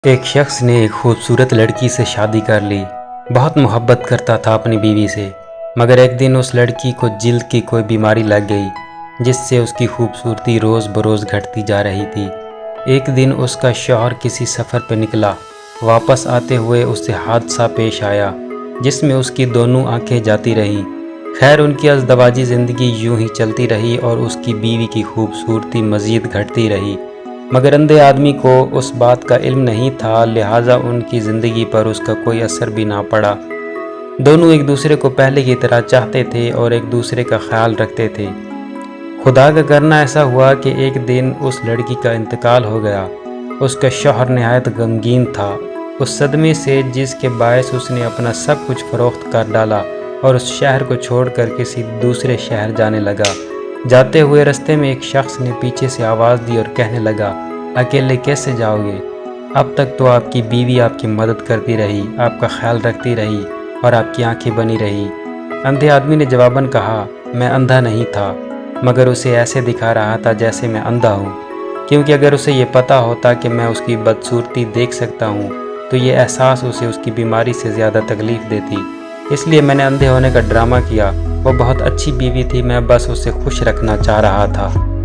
ایک شخص نے ایک خوبصورت لڑکی سے شادی کر لی۔ بہت محبت کرتا تھا اپنی بیوی سے، مگر ایک دن اس لڑکی کو جلد کی کوئی بیماری لگ گئی جس سے اس کی خوبصورتی روز بروز گھٹتی جا رہی تھی۔ ایک دن اس کا شوہر کسی سفر پہ نکلا۔ واپس آتے ہوئے اسے حادثہ پیش آیا جس میں اس کی دونوں آنکھیں جاتی رہیں۔ خیر، ان کی ازدواجی زندگی یوں ہی چلتی رہی اور اس کی بیوی کی خوبصورتی مزید گھٹتی رہی، مگر اندھے آدمی کو اس بات کا علم نہیں تھا، لہٰذا ان کی زندگی پر اس کا کوئی اثر بھی نہ پڑا۔ دونوں ایک دوسرے کو پہلے کی طرح چاہتے تھے اور ایک دوسرے کا خیال رکھتے تھے۔ خدا کا کرنا ایسا ہوا کہ ایک دن اس لڑکی کا انتقال ہو گیا۔ اس کا شوہر نہایت غمگین تھا اس صدمے سے، جس کے باعث اس نے اپنا سب کچھ فروخت کر ڈالا اور اس شہر کو چھوڑ کر کسی دوسرے شہر جانے لگا۔ جاتے ہوئے رستے میں ایک شخص نے پیچھے سے آواز دی اور کہنے لگا، اکیلے کیسے جاؤ گے؟ اب تک تو آپ کی بیوی آپ کی مدد کرتی رہی، آپ کا خیال رکھتی رہی اور آپ کی آنکھیں بنی رہی۔ اندھے آدمی نے جواباً کہا، میں اندھا نہیں تھا، مگر اسے ایسے دکھا رہا تھا جیسے میں اندھا ہوں، کیونکہ اگر اسے یہ پتہ ہوتا کہ میں اس کی بدصورتی دیکھ سکتا ہوں تو یہ احساس اسے اس کی بیماری سے زیادہ تکلیف دیتی، اس لیے میں نے اندھے ہونے کا ڈرامہ کیا۔ وہ بہت اچھی بیوی تھی، میں بس اسے خوش رکھنا چاہ رہا تھا۔